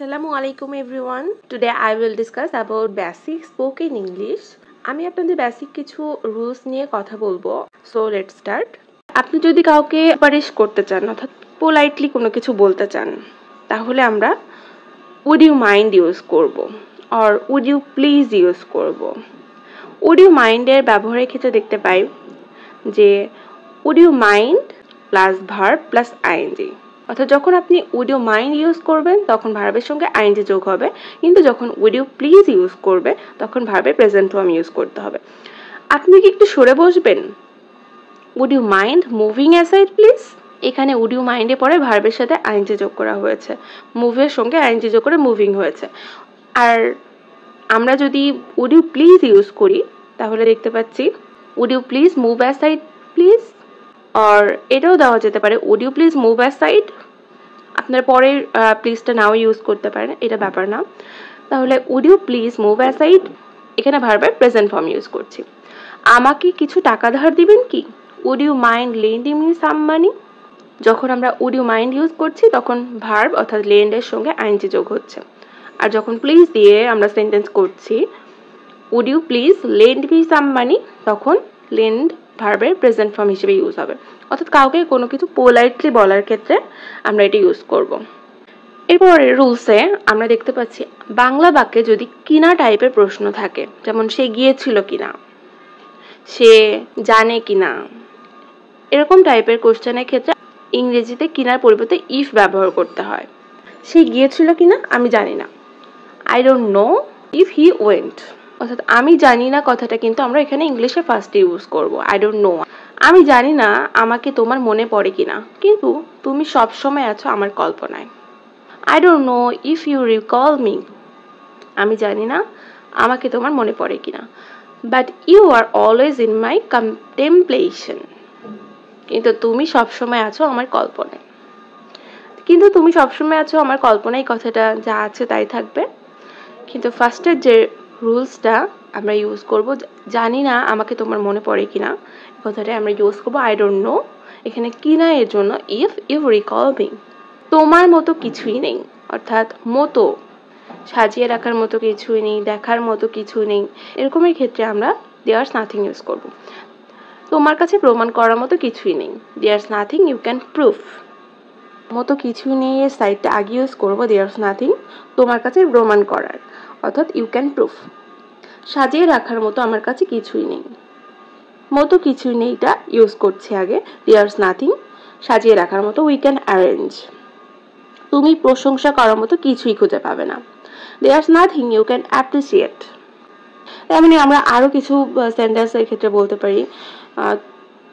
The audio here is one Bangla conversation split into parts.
Assalamualaikum everyone. Today I will discuss about basic spoken English. আমি আপনাদের বেসিক কিছু রুলস নিয়ে কথা বলবো। So let's start. আপনি যদি কাউকে পারিশ করতে চান অর্থাৎ পোলাইটলি কোনো কিছু বলতে চান তাহলে আমরা would you mind ইউজ করব or would you please use করব। would you mind এর ব্যবহারের ক্ষেত্রে দেখতে পাই যে would you mind plus verb plus ING. অর্থাৎ যখন আপনি would you mind ইউজ করবেন তখন ভার্বের সঙ্গে আইএনজি যোগ হবে, কিন্তু যখন would you please ইউজ করবে তখন ভার্বের প্রেজেন্ট ফর্ম ইউজ করতে হবে। আপনি কি একটু সরে বসবেন? would you mind moving aside please? এখানে would you mind এ পরে ভার্বের সাথে আইএনজি যোগ করা হয়েছে, মুভের সঙ্গে আইএনজি যোগ করে মুভিং হয়েছে। আর আমরা যদি would you please ইউজ করি তাহলে দেখতে পাচ্ছি would you please move aside please, আর এটাও দেওয়া যেতে পারে would you please move aside। আপনার পরে প্লিজটা নাও ইউজ করতে পারেন, এটা ব্যাপার না। তাহলে would you please move aside এখানে ভার্বের প্রেজেন্ট ফর্ম ইউজ করছি। আমাকে কিছু টাকা ধার দিবেন কি? would you mind lending me some money? যখন আমরা would you mind ইউজ করছি তখন ভার্ব অর্থাৎ lend এর সঙ্গে আইএনজি যোগ হচ্ছে। আর যখন প্লিজ দিয়ে আমরা সেন্টেন্স করছি would you please lend me some money তখন lend ভার্বের প্রেজেন্ট ফর্ম হিসেবে ইউজ হবে। অর্থাৎ কাউকে কোনো কিছু পোলাইটলি বলার ক্ষেত্রে আমরা এটা ইউজ করব। এরপরে রুলসে আমরা দেখতে পাচ্ছি বাংলা বাক্যে যদি কিনা টাইপের প্রশ্ন থাকে, যেমন সে গিয়েছিল কিনা, সে জানে কিনা, এরকম টাইপের কোশ্চেনের ক্ষেত্রে ইংরেজিতে কিনার পরিবর্তে ইফ ব্যবহার করতে হয়। সে গিয়েছিল কিনা আমি জানি না, I don't know if he went. অর্থাৎ আমি জানি না কথাটা কিন্তু আমরা এখানে ইংলিশে ফার্স্টে ইউজ করব, আই ডোন্ট নো। আমি জানি না আমাকে তোমার মনে পড়ে কিনা, কিন্তু তুমি সব সময় আছো আমার কল্পনায়, I don't know if you recall me. আমি জানি না আমাকে তোমার মনে পড়ে কিনা, but you are always in my contemplation. কিন্তু তুমি সব সময় আছো আমার কল্পনায়। কিন্তু তুমি সবসময় আছো আমার কল্পনায় কথাটা যা আছে তাই থাকবে, কিন্তু ফার্স্টের যে রুলসটা আমরা ইউজ করব জানি না আমাকে তোমার মনে পড়ে কিনা কথাটা আমরা ইউজ করব আই ডোন্ট নো। এখানে কিনা এর জন্য ইফ ইউ রিকল মি। তোমার মতো কিছুই নেই, অর্থাৎ মতো সাজিয়ে রাখার মতো কিছুই নেই, দেখার মতো কিছু নেই, এরকমের ক্ষেত্রে আমরা দেয়ার্স নাথিং ইউজ করব। তোমার কাছে প্রমাণ করার মতো কিছুই নেই, there's nothing you can proof. মতো কিছু নেই এর সাইডটা আগে ইউজ করবো দেয়ার্স নাথিং তোমার কাছে প্রমাণ করার, অর্থাৎ ইউ ক্যান প্রুফ। সাজিয়ে রাখার মতো আমার কাছে কিছুই নেই, মতো কিছুই নেইটা ইউজ করছি আগে, দেয়ার্স নাথিং সাজিয়ে রাখার মতো উই ক্যান অ্যারেঞ্জ। তুমি প্রশংসা করার মতো কিছুই খুঁজে পাবে না, there's nothing you can appreciate. তেমনি আমরা আরো কিছু সেন্টেন্সের ক্ষেত্রে বলতে পারি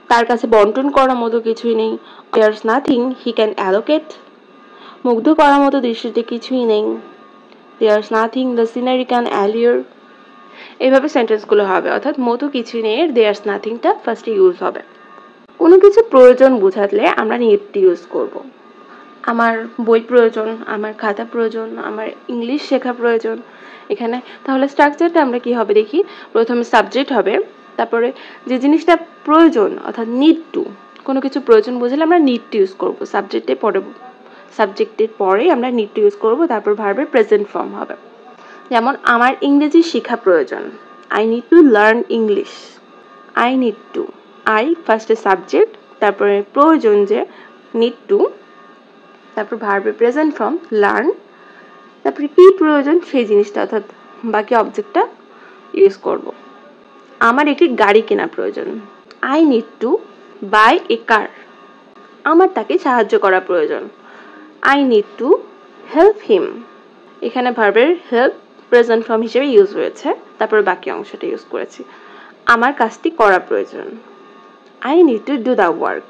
তার কাছে বন্টন করার মতো কিছুই নেই, there's nothing he can allocate. মুগ্ধ করার মতো দৃশ্যটি কিছুই নেই, there's nothing the scenery can allure. এইভাবে সেন্টেন্সগুলো হবে, অর্থাৎ মতো কিছুই নেই এর দেয়ার্স নাথিংটা ফার্স্টে ইউজ হবে। কোনো কিছু প্রয়োজন বোঝালে আমরা নিড ইউজ করব। আমার বই প্রয়োজন, আমার খাতা প্রয়োজন, আমার ইংলিশ শেখা প্রয়োজন। এখানে তাহলে স্ট্রাকচারটা আমরা কি হবে দেখি, প্রথমে সাবজেক্ট হবে, তারপরে যে জিনিসটা প্রয়োজন অর্থাৎ নিড টু, কোনো কিছু প্রয়োজন বোঝালে আমরা নিড টু ইউজ করব, সাবজেক্টের পরে আমরা নিড টু ইউজ করব, তারপর ভার্বের প্রেজেন্ট ফর্ম হবে। যেমন আমার ইংরেজি শেখা প্রয়োজন, I need to learn English. I need to, I ফার্স্টে সাবজেক্ট, তারপরে প্রয়োজন যে নিড টু, তারপর ভার্বের প্রেজেন্ট ফর্ম লার্ন, তারপরে কি প্রয়োজন সেই জিনিসটা অর্থাৎ বাকি অবজেক্টটা ইউজ করব। আমার একটি গাড়ি কেনা প্রয়োজন, আই নিড টু বাই এ কার। আমার তাকে সাহায্য করা প্রয়োজন, I need to help him. এখানে ভার্বের হেল্প প্রেজেন্ট ফর্ম হিসেবে ইউজ হয়েছে, তারপর বাকি অংশটা ইউজ করেছি। আমার কাজটি করা প্রয়োজন, I need to do the work.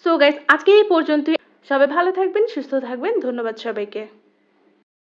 So guys আজকে এই পর্যন্তই। সবাই ভালো থাকবেন, সুস্থ থাকবেন, ধন্যবাদ সবাইকে।